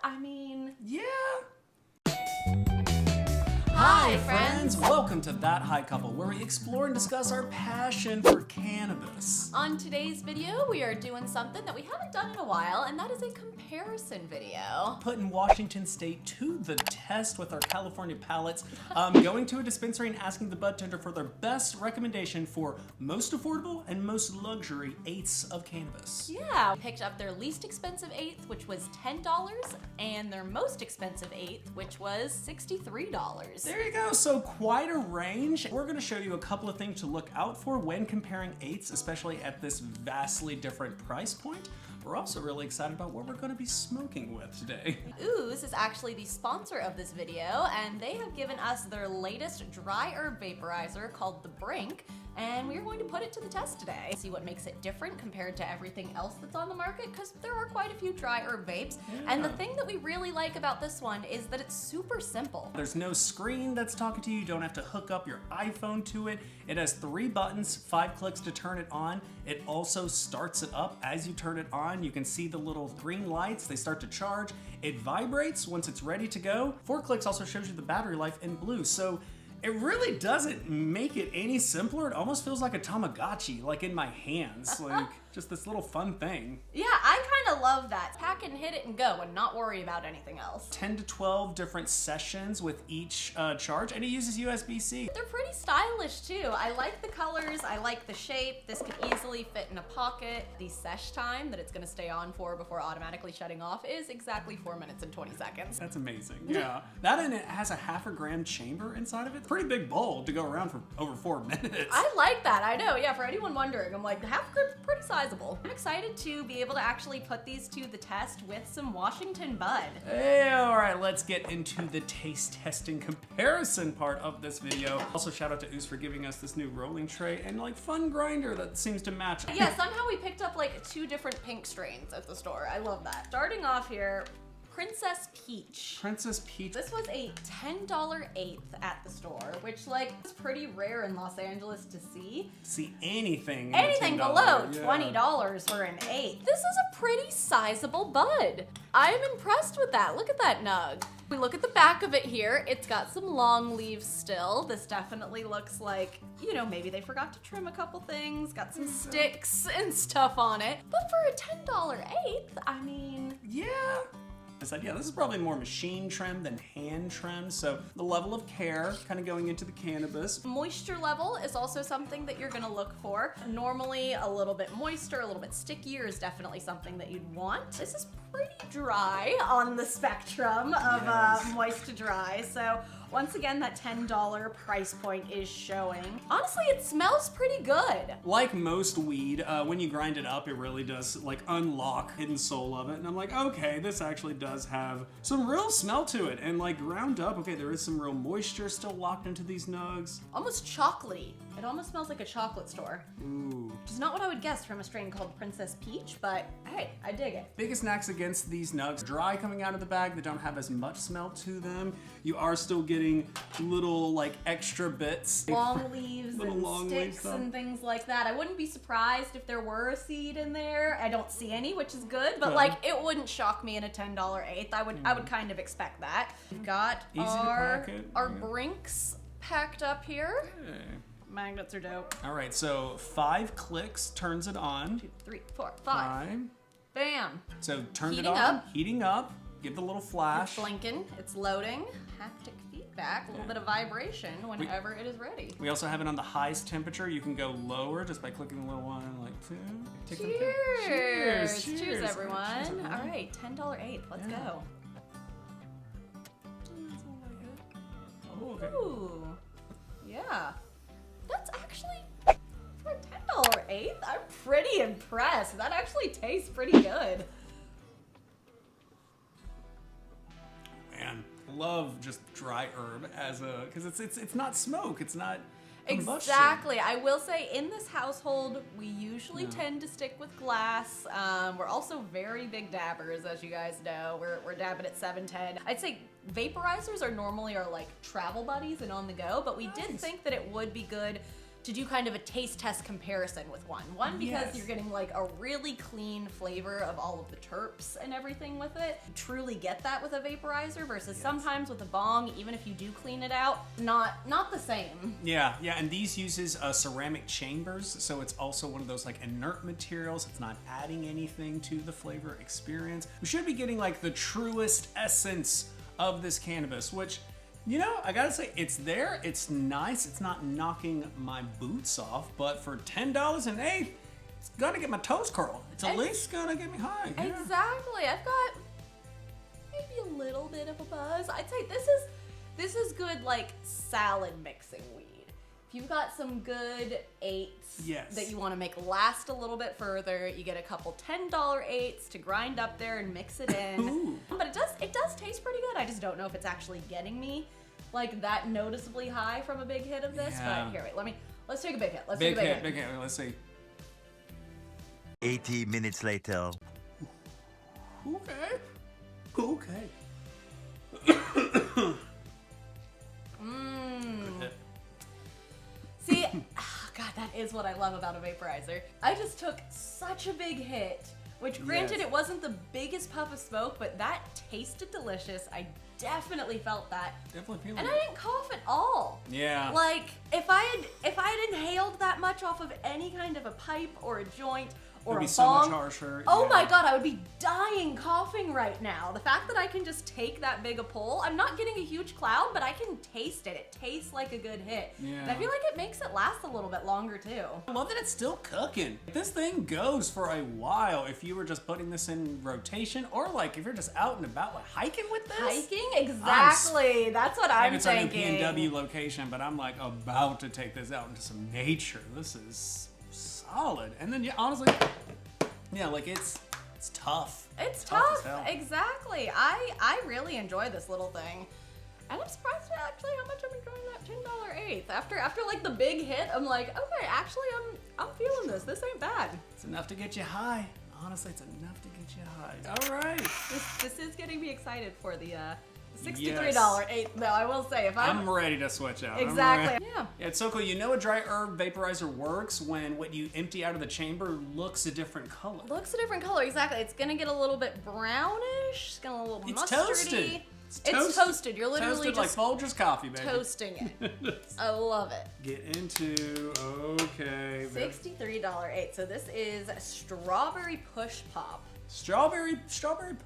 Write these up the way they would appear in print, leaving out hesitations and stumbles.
I mean... Yeah. Hi, friends! Welcome to That High Couple, where we explore and discuss our passion for cannabis. On today's video, we are doing something that we haven't done in a while, and that is a comparison video. Putting Washington State to the test with our California palates, going to a dispensary and asking the bud tender for their best recommendation for most affordable and most luxury eighths of cannabis. Yeah, we picked up their least expensive eighth, which was $10, and their most expensive eighth, which was $63. There you go, so quite a range. We're gonna show you a couple of things to look out for when comparing eighths, especially at this vastly different price point. We're also really excited about what we're gonna be smoking with today. Ooze is actually the sponsor of this video, and they have given us their latest dry herb vaporizer called the Brink, and we're going to put it to the test today. See what makes it different compared to everything else that's on the market, because there are quite a few dry herb vapes. Yeah. And the thing that we really like about this one is that it's super simple. There's no screen that's talking to you. You don't have to hook up your iPhone to it. It has 3 buttons, 5 clicks to turn it on. It also starts it up as you turn it on. You can see the little green lights. They start to charge. It vibrates once it's ready to go. 4 clicks also shows you the battery life in blue. So it really doesn't make it any simpler. It almost feels like a Tamagotchi, like in my hands. Like just this little fun thing. Yeah, I kind of love that. Pack and hit it and go and not worry about anything else. 10 to 12 different sessions with each charge, and it uses USB-C. They're pretty stylish too. I like the colors, I like the shape. This could easily fit in a pocket. The sesh time that it's gonna stay on for before automatically shutting off is exactly 4 minutes and 20 seconds. That's amazing, yeah. That, and it has a 1/2 gram chamber inside of it. Pretty big bowl to go around for over 4 minutes. I like that, I know, yeah, for anyone wondering, I'm like, the 1/2 gram's pretty sizable. I'm excited to be able to actually put these to the test with some Washington bud. Hey, all right, let's get into the taste testing comparison part of this video. Also, shout out to Ooze for giving us this new rolling tray and like fun grinder that seems to match. Yeah, somehow we picked up like 2 different pink strains at the store. I love that. Starting off here, Princess Peach. Princess Peach. This was a $10 eighth at the store, which like is pretty rare in Los Angeles to see. See anything. Anything below $20 for an eighth. This is a pretty sizable bud. I'm impressed with that. Look at that nug. We look at the back of it here. It's got some long leaves still. This definitely looks like, you know, maybe they forgot to trim a couple things, got some sticks and stuff on it. But for a $10 eighth, I mean... Yeah. I said, yeah, this is probably more machine trim than hand trim, so the level of care kind of going into the cannabis. Moisture level is also something that you're gonna look for. Normally, a little bit moister, a little bit stickier is definitely something that you'd want. This is pretty dry on the spectrum of moist to dry, so once again, that $10 price point is showing. Honestly, it smells pretty good. Like most weed, when you grind it up, it really does like unlock hidden soul of it. And I'm like, okay, this actually does have some real smell to it. And like ground up, okay, there is some real moisture still locked into these nugs. Almost chocolatey. It almost smells like a chocolate store. Ooh. Which is not what I would guess from a strain called Princess Peach, but hey, I dig it. Biggest knacks against these nugs, dry coming out of the bag, they don't have as much smell to them. You are still getting little like extra bits. Long leaves and sticks and things like that. I wouldn't be surprised if there were a seed in there. I don't see any, which is good, but like it wouldn't shock me in a $10 eighth. I would kind of expect that. We've got our Brinks packed up here. Okay. Magnets are dope. All right, so 5 clicks turns it on. 2, 3, 4, 5. Bam. So turn Heating it on, up. heating up, give the little flash. It's blinking, it's loading. Haptic feedback, a little bit of vibration whenever it is ready. We also have it on the highest temperature. You can go lower just by clicking the little one and like 2. Cheers. Cheers. Cheers, everyone. Cheers, everyone. All right, $10 eighth, let's go. Oh, okay. Ooh, yeah. That's actually, for a $10 eighth, I'm pretty impressed. That actually tastes pretty good. Man, love just dry herb as a, because it's not smoke, it's not combustion. Exactly. I will say in this household, we usually tend to stick with glass. We're also very big dabbers, as you guys know. We're dabbing at 710. I'd say vaporizers are normally our like travel buddies and on the go, but we did think that it would be good to do kind of a taste test comparison with one. One, because Yes. you're getting like a really clean flavor of all of the terps and everything with it. You truly get that with a vaporizer versus sometimes with a bong, even if you do clean it out, not the same. Yeah, and these uses ceramic chambers, so it's also one of those like inert materials. It's not adding anything to the flavor experience. We should be getting like the truest essence of this cannabis, which, you know, I gotta say, it's there, it's nice, it's not knocking my boots off, but for $10 an eighth, it's gonna get my toes curled. It's at least gonna get me high. Yeah. Exactly. I've got maybe a little bit of a buzz. I'd say this is good like salad mixing weed. If you've got some good eights that you want to make last a little bit further, you get a couple $10 eights to grind up there and mix it in. Ooh. But it does taste pretty good. I just don't know if it's actually getting me like that noticeably high from a big hit of this. Yeah. But here, wait, let's take a big hit. Big hit. Let's see. 80 minutes later. Okay. See, God, that is what I love about a vaporizer. I just took such a big hit, which granted it wasn't the biggest puff of smoke, but that tasted delicious. I definitely felt that. Definitely feeling And it. I didn't cough at all. Yeah. Like, if I had inhaled that much off of any kind of a pipe or a joint or It'd a be so much bong, harsher. oh yeah. my God, I would be dying coughing right now. The fact that I can just take that big a pull, I'm not getting a huge cloud, but I can taste it. It tastes like a good hit. Yeah. And I feel like it makes it last a little bit longer too. I love that it's still cooking. This thing goes for a while if you were just putting this in rotation, or like if you're just out and about like hiking with this. Hiking? Exactly. That's what I'm Maybe it's thinking. a new P&W location, but I'm like about to take this out into some nature. This is solid. And then, yeah, honestly, yeah, like it's tough. It's as tough. hell. Exactly. I really enjoy this little thing. And I'm surprised at actually how much I'm enjoying that $10 eighth. After like the big hit, I'm like, okay, actually I'm feeling this. This ain't bad. It's enough to get you high. Honestly, it's enough to get you high. All right. This is getting me excited for the $63 Yes. eighth, though. I will say, if I'm ready to switch out. I'm exactly. ready. Yeah. Yeah, it's so cool. You know a dry herb vaporizer works when what you empty out of the chamber looks a different color. Looks a different color, exactly. It's gonna get a little bit brownish. It's gonna a little It's mustardy. toasted. It's toasted. You're literally Toasted like just Folgers coffee, baby. toasting it. I love it. Get into, okay. $63 eighth. So this is strawberry push pop. Strawberry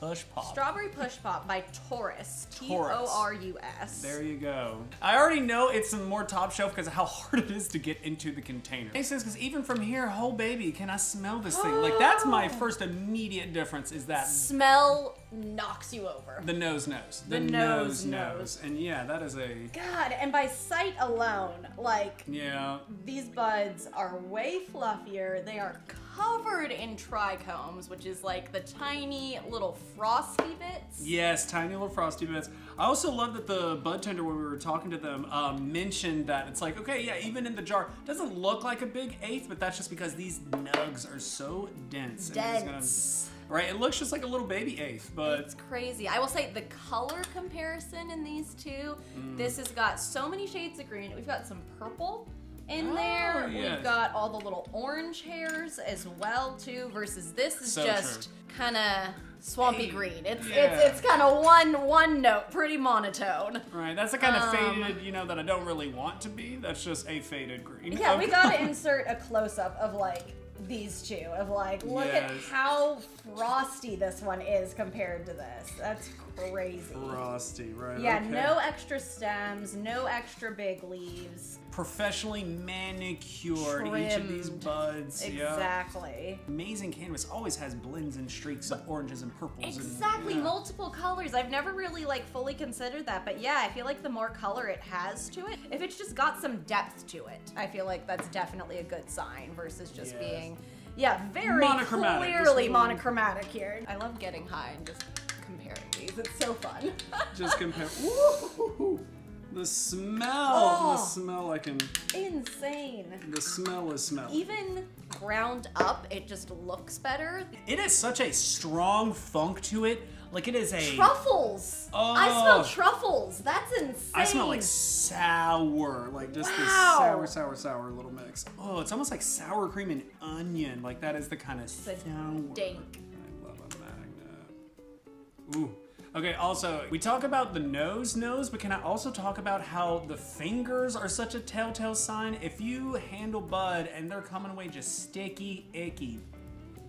push pop. Strawberry push pop by Torus. Torus. There you go. I already know it's some more top shelf because of how hard it is to get into the container. Makes sense because even from here, oh baby, can I smell this thing? Like that's my first immediate difference is that Smell knocks you over. the nose. The nose. And yeah, that is a, God, and by sight alone, like yeah. these buds are way fluffier. They are covered in trichomes, which is like the tiny little frosty bits. Yes, tiny little frosty bits. I also love that the bud tender, when we were talking to them, mentioned that it's like, okay, yeah, even in the jar, it doesn't look like a big eighth, but that's just because these nugs are so dense. Dense. Right, it looks just like a little baby eighth, but It's crazy. I will say the color comparison in these two, this has got so many shades of green. We've got some purple in there. yes. We've got all the little orange hairs as well too, versus this is So just kind of swampy Hey, green. It's yeah. it's kind of one note, pretty monotone. right, that's the kind of faded, you know, that I don't really want to be. That's just a faded green. Yeah, we Okay. gotta insert a close-up of like these two, of like, look at Yes. how frosty this one is compared to this. That's crazy. Frosty, right? Yeah, okay. no extra stems, no extra big leaves. Professionally manicured each of these Trimmed. buds. Yeah. Exactly. Amazing cannabis always has blends and streaks of oranges and purples. Exactly, And, yeah. multiple colors. I've never really like fully considered that, but yeah, I feel like the more color it has to it, if it's just got some depth to it, I feel like that's definitely a good sign versus just Yes. being, very Monochromatic, just clearly a little- monochromatic here. I love getting high and just comparing these. It's so fun. Just compare. Woo! The smell. Oh. The smell I can. Insane. The smell is smell. Even ground up, it just looks better. It has such a strong funk to it. Like it is a... Truffles! Oh. I smell truffles. That's insane. I smell like sour, like just Wow. this sour little mix. Oh, it's almost like sour cream and onion. Like that is the kind of sour. Dink. I love a magnet. Ooh. Okay, also, we talk about the nose, but can I also talk about how the fingers are such a telltale sign? If you handle bud and they're coming away just sticky, icky.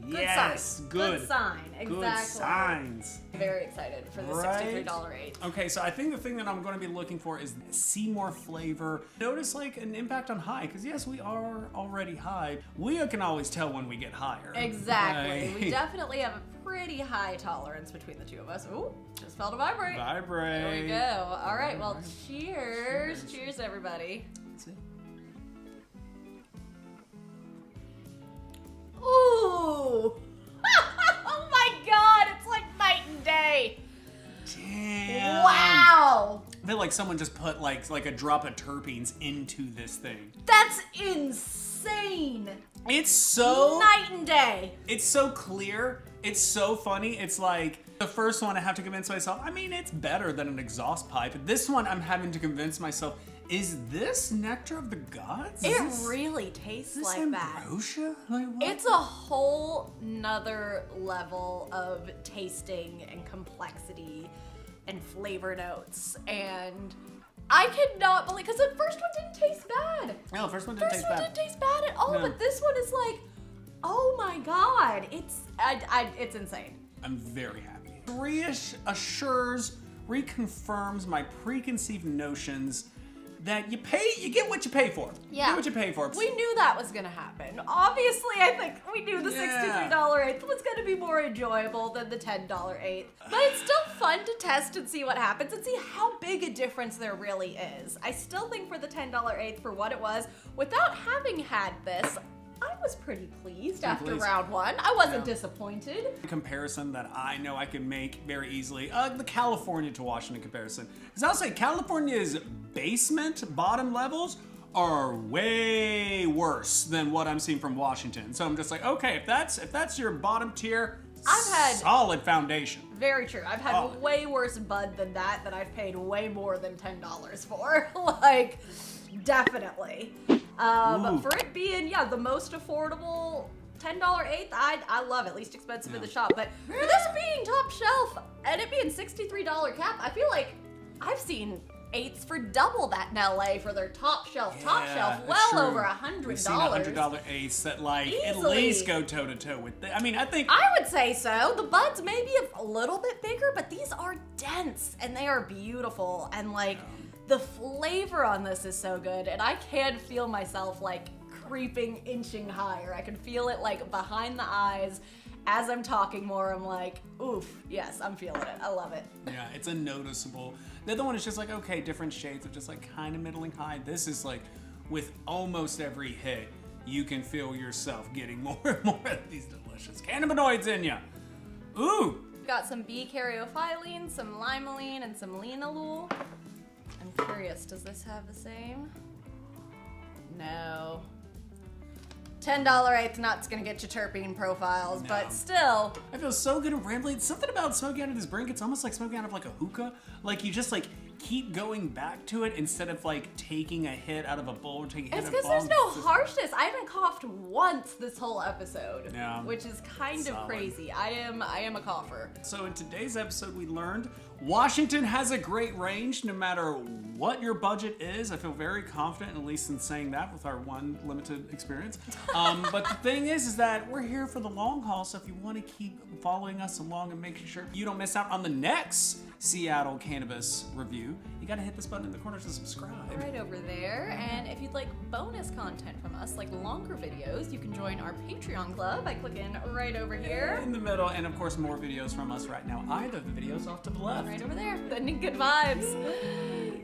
Yes, good. Good sign, exactly. Good signs. Very excited for the $63 eighth. Okay, so I think the thing that I'm going to be looking for is see more flavor. Notice like an impact on high, because yes, we are already high. We can always tell when we get higher. Exactly. Right? We definitely have a pretty high tolerance between the two of us. Ooh, just felt a vibrate. Vibrate. There we go. All right, well, cheers. Cheers, everybody. Let's see. Ooh! Oh my god, it's like night and day. Damn. Wow! I feel like someone just put like a drop of terpenes into this thing. That's insane. It's so Night and day. It's so clear. It's so funny. It's like the first one I have to convince myself, I mean, it's better than an exhaust pipe. This one I'm having to convince myself, is this nectar of the gods? It really tastes like ambrosia? Like what? It's a whole nother level of tasting and complexity and flavor notes. And I could not believe, because the first one didn't taste bad. No, the first one didn't taste bad. Didn't taste bad at all, No. but this one is like, oh my god, it's insane. I'm very happy. Reassures, reconfirms my preconceived notions that you get what you pay for. Yeah. You get what you pay for. We knew that was gonna happen. Obviously, I think we knew the $63 eighth was gonna be more enjoyable than the $10 eighth. But it's still fun to test and see what happens and see how big a difference there really is. I still think for the $10 eighth, for what it was, without having had this, I was pretty pleased after round one. I wasn't disappointed. A comparison that I know I can make very easily, the California to Washington comparison. Because I'll say California's bottom levels are way worse than what I'm seeing from Washington. So I'm just like, okay, if that's your bottom tier, I've had solid foundation. Very true. I've had way worse bud than that I've paid way more than $10 for. Like, definitely. For it being, the most affordable $10 eighth, I love it. Least expensive in the shop. But for this being top shelf and it being $63 cap, I feel like I've seen eighths for double that in LA for their top shelf, well over $100. We've seen $100 eighths that at least go toe to toe with. I mean, I would say so. The buds may be a little bit bigger, but these are dense and they are beautiful and the flavor on this is so good, and I can feel myself creeping, inching higher. I can feel it behind the eyes. As I'm talking more, I'm like, oof, yes, I'm feeling it. I love it. Yeah, it's a noticeable. The other one is just okay, different shades of just kind of middling high. This is with almost every hit, you can feel yourself getting more and more of these delicious cannabinoids in you. Ooh! Got some B-caryophyllene, some limonene, and some linalool. I'm curious, does this have the same? No. $10 eighth nuts gonna get you terpene profiles, but still. I feel so good and rambly. It's something about smoking out of this Brink. It's almost like smoking out of a hookah. You just keep going back to it instead of taking a hit out of a bowl or taking a hit It's out of a because bomb. there's no harshness. I haven't coughed once this whole episode, which is kind of Solid. crazy. I am a cougher. So in today's episode, we learned Washington has a great range no matter what your budget is. I feel very confident, at least in saying that with our one limited experience. But the thing is that we're here for the long haul. So if you want to keep following us along and making sure you don't miss out on the next Seattle cannabis review, you got to hit this button in the corner to subscribe. Right over there. And if you'd like bonus content from us, like longer videos, you can join our Patreon club by clicking right over here. In the middle, and of course more videos from us right now. Either the videos off to the left. Right over there. Sending good vibes.